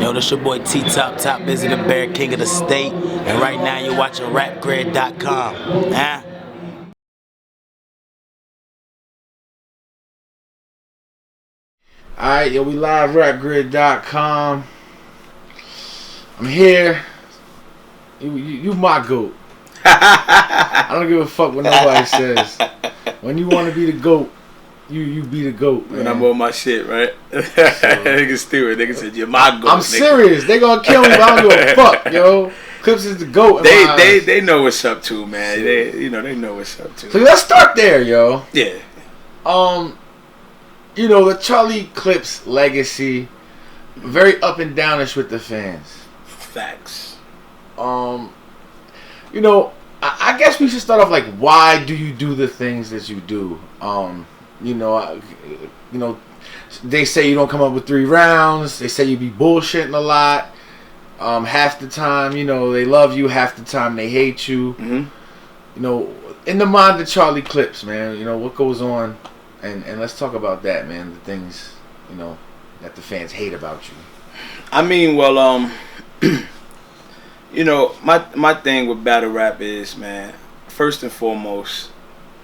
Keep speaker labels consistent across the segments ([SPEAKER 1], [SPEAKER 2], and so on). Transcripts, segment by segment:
[SPEAKER 1] Yo, this your boy T Top, Top Busy the Bear, King of the State, and right now you're watching rapgrid.com. Huh?
[SPEAKER 2] Alright, yo, we live rapgrid.com. I'm here. You my GOAT. I don't give a fuck what nobody says. When you want to be the GOAT, you be the GOAT, man.
[SPEAKER 3] When I'm on my shit, right? Niggas stupid. Niggas said, you're my GOAT.
[SPEAKER 2] I'm serious. They gonna kill me, but I don't give a fuck, yo. Clips is the GOAT.
[SPEAKER 3] They know what's up too, man. They know what's up too.
[SPEAKER 2] So let's start there, yo.
[SPEAKER 3] Yeah.
[SPEAKER 2] The Charlie Clips legacy, very up and downish with the fans.
[SPEAKER 3] Facts.
[SPEAKER 2] I guess we should start off like, why do you do the things that you do? They say you don't come up with 3 rounds. They say you be bullshitting a lot. Half the time, they love you. Half the time, they hate you.
[SPEAKER 3] Mm-hmm.
[SPEAKER 2] In the mind of Charlie Clips, man, what goes on, and let's talk about that, man. The things, that the fans hate about you.
[SPEAKER 3] I mean, well, my thing with battle rap is, man, first and foremost,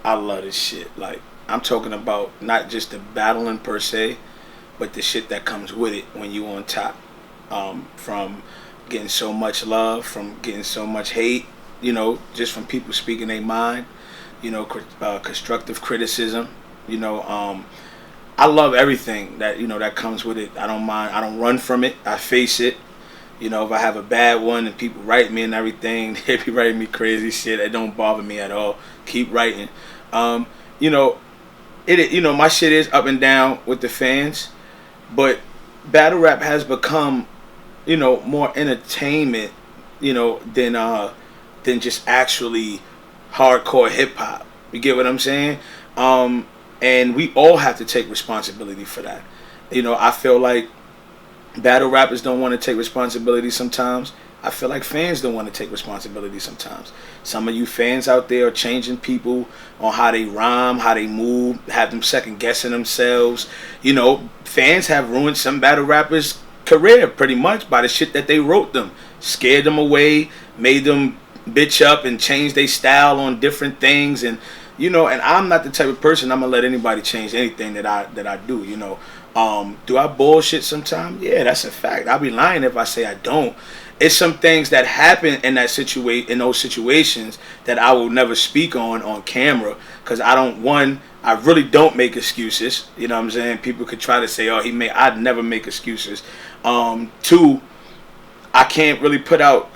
[SPEAKER 3] I love this shit. Like, I'm talking about not just the battling per se, but the shit that comes with it when you on top. From getting so much love, from getting so much hate, just from people speaking their mind, constructive criticism, I love everything that, that comes with it. I don't mind. I don't run from it. I face it. If I have a bad one and people write me and everything, they be writing me crazy shit. It don't bother me at all. Keep writing. My shit is up and down with the fans, but battle rap has become, more entertainment, than just actually hardcore hip hop. You get what I'm saying? And we all have to take responsibility for that. I feel like battle rappers don't want to take responsibility sometimes. I feel like fans don't want to take responsibility sometimes. Some of you fans out there are changing people on how they rhyme, how they move, have them second guessing themselves. Fans have ruined some battle rappers' career pretty much by the shit that they wrote them. Scared them away, made them bitch up and change their style on different things. And and I'm not the type of person I'm gonna let anybody change anything that I do. Do I bullshit sometimes? Yeah, that's a fact. I'll be lying if I say I don't. It's some things that happen in those situations that I will never speak on camera, because I really don't make excuses. You know what I'm saying? People could try to say, oh, I'd never make excuses. 2, I can't really put out,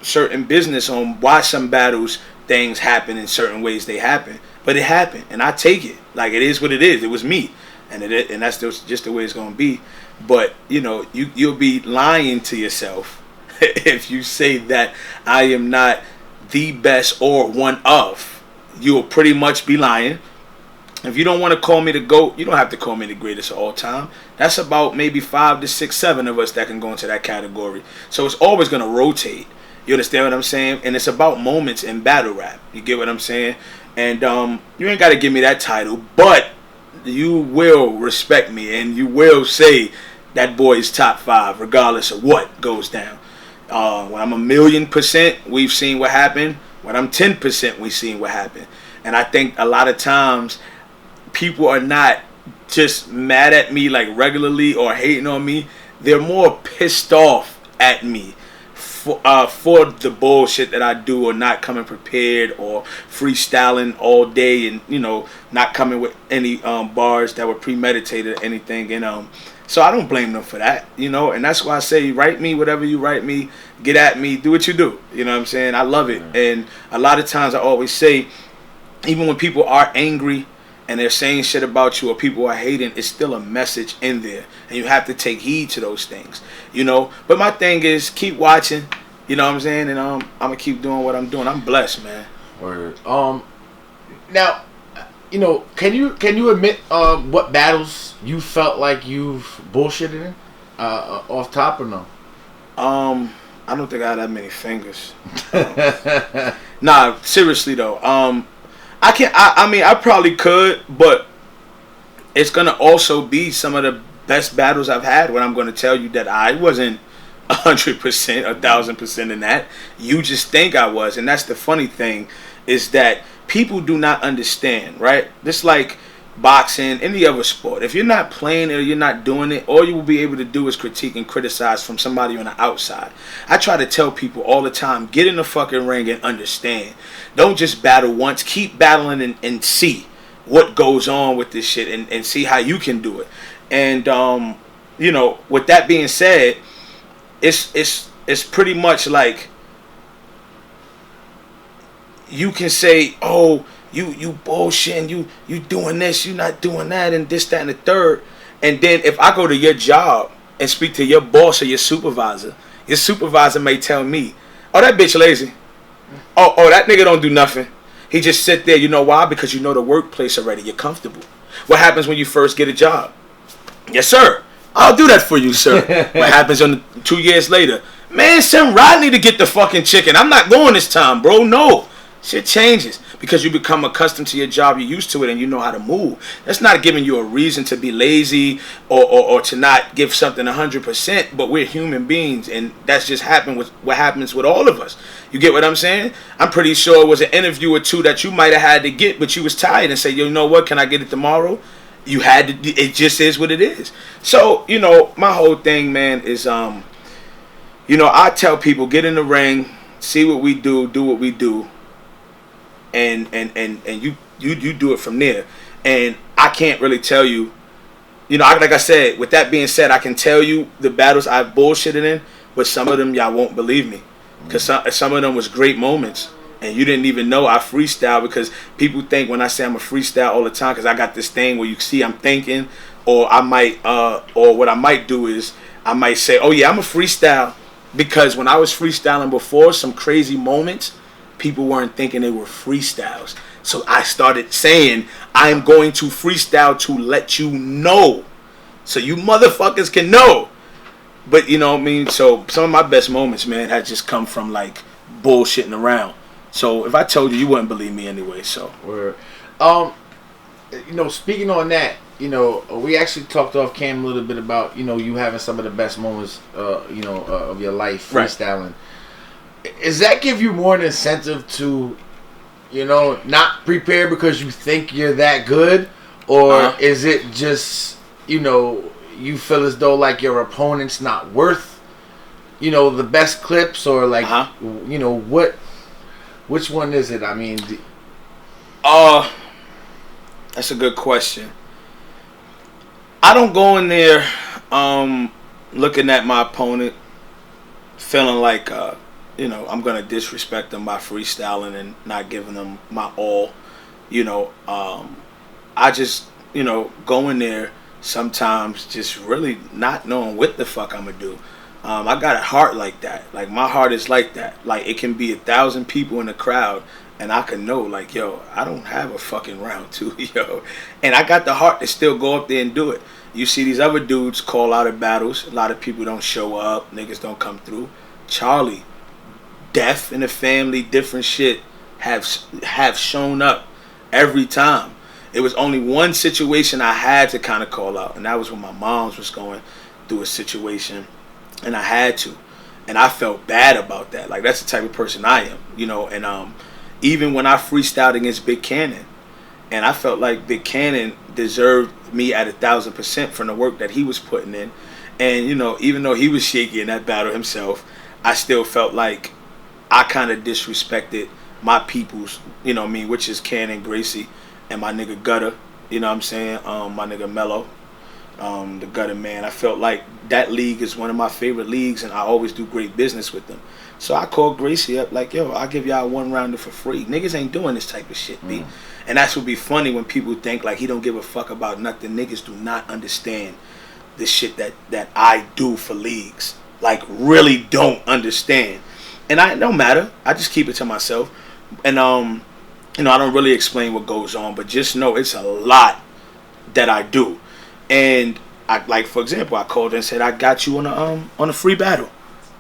[SPEAKER 3] certain business on why some battles things happen in certain ways they happen. But it happened, and I take it. Like, it is what it is. It was me. And that's just the way it's going to be. But, you'll be lying to yourself if you say that I am not the best or one of. You'll pretty much be lying. If you don't want to call me the GOAT, you don't have to call me the greatest of all time. That's about maybe 5 to 6, 7 of us that can go into that category. So it's always going to rotate. You understand what I'm saying? And it's about moments in battle rap. You get what I'm saying? And you ain't got to give me that title, but you will respect me and you will say that boy is top 5 regardless of what goes down. When I'm 1,000,000%, we've seen what happened. When I'm 10%, we've seen what happened. And I think a lot of times people are not just mad at me like regularly or hating on me. They're more pissed off at me for the bullshit that I do, or not coming prepared, or freestyling all day, and not coming with any bars that were premeditated or anything. And so I don't blame them for that, and that's why I say, write me whatever you write me, get at me, do what you do. You know what I'm saying? I love it. And a lot of times I always say, even when people are angry and they're saying shit about you, or people are hating, it's still a message in there, and you have to take heed to those things, But my thing is, keep watching, you know what I'm saying, and I'm gonna keep doing what I'm doing. I'm blessed, man.
[SPEAKER 2] Word. Now, can you admit what battles you felt like you've bullshitted in, off top, or no?
[SPEAKER 3] I don't think I had that many fingers. Nah, seriously though. I probably could, but it's gonna also be some of the best battles I've had when I'm gonna tell you that I wasn't 100%, 1,000% in that. You just think I was, and that's the funny thing, is that people do not understand, right? Just like boxing, any other sport. If you're not playing it or you're not doing it, all you will be able to do is critique and criticize from somebody on the outside. I try to tell people all the time, get in the fucking ring and understand. Don't just battle once. Keep battling and see what goes on with this shit and see how you can do it. And, you know, with that being said, it's pretty much like you can say, oh, you bullshitting, you doing this, you not doing that, and this, that, and the third. And then if I go to your job and speak to your boss or your supervisor may tell me, oh, that bitch lazy. Oh, that nigga don't do nothing. He just sit there. You know why? Because you know the workplace already. You're comfortable. What happens when you first get a job? Yes, sir. I'll do that for you, sir. What happens 2 years later? Man, send Rodney to get the fucking chicken. I'm not going this time, bro. No. Shit changes because you become accustomed to your job, you're used to it, and you know how to move. That's not giving you a reason to be lazy or to not give something 100%, but we're human beings, and that's just what happens with all of us. You get what I'm saying? I'm pretty sure it was an interview or two that you might have had to get, but you was tired and say, you know what, can I get it tomorrow? You had to, it just is what it is. So, you know, my whole thing, man, is, you know, I tell people, get in the ring, see what we do what we do. And you do it from there. And I can't really tell you, you know, like I said, with that being said, I can tell you the battles I've bullshitted in, but some of them y'all won't believe me. Because some of them was great moments. And you didn't even know I freestyle, because people think when I say I'm a freestyle all the time, because I got this thing where you see I'm thinking, or I might, or what I might do is I might say, oh yeah, I'm a freestyle, because when I was freestyling before, some crazy moments, people weren't thinking they were freestyles. So I started saying, I'm going to freestyle to let you know. So you motherfuckers can know. But you know what I mean? So some of my best moments, man, had just come from like bullshitting around. So if I told you, you wouldn't believe me anyway. So
[SPEAKER 2] word. You know, speaking on that, you know, we actually talked off cam a little bit about, you know, you having some of the best moments, you know, of your life freestyling. Right. Does that give you more an incentive to, you know, not prepare because you think you're that good? Or is it just, you know, you feel as though like your opponent's not worth, you know, the best clips? Or like, you know, which one is it? I mean...
[SPEAKER 3] that's a good question. I don't go in there looking at my opponent feeling like... you know, I'm going to disrespect them by freestyling and not giving them my all. You know, I just, you know, go in there sometimes just really not knowing what the fuck I'm going to do. I got a heart like that. Like, my heart is like that. Like, it can be 1,000 people in the crowd, and I can know, like, yo, I don't have a fucking round two, yo. And I got the heart to still go up there and do it. You see these other dudes call out at battles. A lot of people don't show up. Niggas don't come through. Charlie, death in the family, different shit have shown up every time. It was only one situation I had to kind of call out, and that was when my mom's was going through a situation, and I had to, and I felt bad about that. Like, that's the type of person I am, you know. And even when I freestyled against Big Cannon, and I felt like Big Cannon deserved me at 1,000% from the work that he was putting in, and you know, even though he was shaky in that battle himself, I still felt like I kind of disrespected my peoples, you know what I mean, which is Cannon, Gracie, and my nigga Gutter, you know what I'm saying, my nigga Mello, the Gutter man. I felt like that league is one of my favorite leagues, and I always do great business with them. So I called Gracie up like, yo, I'll give y'all one rounder for free. Niggas ain't doing this type of shit, B. And that's what be funny when people think like he don't give a fuck about nothing. Niggas do not understand the shit that I do for leagues. Like, really don't understand. And it don't matter. I just keep it to myself. And, you know, I don't really explain what goes on, but just know it's a lot that I do. And, I, like, for example, I called and said, I got you on a free battle.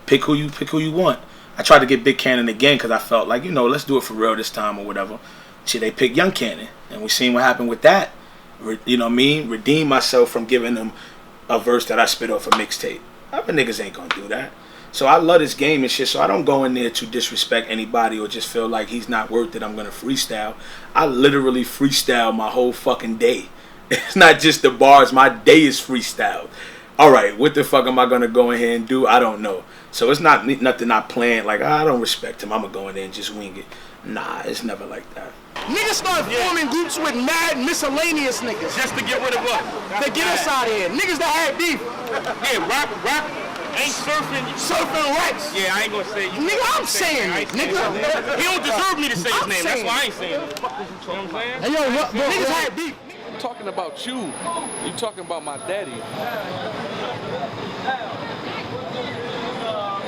[SPEAKER 3] Pick who you want. I tried to get Big Cannon again because I felt like, you know, let's do it for real this time or whatever. Shit, they picked Young Cannon. And we seen what happened with that. You know what I mean? Redeem myself from giving them a verse that I spit off a mixtape. Other niggas ain't gonna do that. So I love this game and shit, so I don't go in there to disrespect anybody or just feel like he's not worth it, I'm gonna freestyle. I literally freestyle my whole fucking day. It's not just the bars, my day is freestyled. Alright, what the fuck am I gonna go in here and do? I don't know. So it's not nothing I planned, like, I don't respect him, I'm gonna go in there and just wing it. Nah, it's never like that.
[SPEAKER 4] Niggas start forming groups with mad miscellaneous niggas.
[SPEAKER 5] Just to get rid of what?
[SPEAKER 4] To get us out of here. Niggas that had beef.
[SPEAKER 5] Yeah, rap ain't
[SPEAKER 4] Surfing rights.
[SPEAKER 5] Yeah, I ain't gonna say you.
[SPEAKER 4] Nigga, I'm saying it, nigga.
[SPEAKER 5] He don't deserve me to say his
[SPEAKER 4] I'm
[SPEAKER 5] name. That's
[SPEAKER 4] saying
[SPEAKER 5] why I ain't saying it. You know what I'm saying?
[SPEAKER 4] Hey, yo, what, niggas had beef.
[SPEAKER 6] I'm talking about you. You talking about my daddy.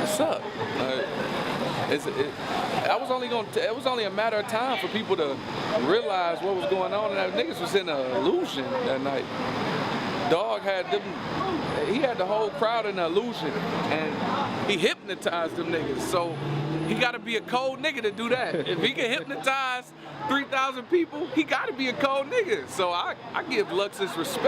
[SPEAKER 6] What's up? It was only a matter of time for people to realize what was going on, and that niggas was in an illusion that night. Dog had them. He had the whole crowd in an illusion, and he hypnotized them niggas. So he got to be a cold nigga to do that. If he can hypnotize 3,000 people, he got to be a cold nigga. So I give Lux his respect.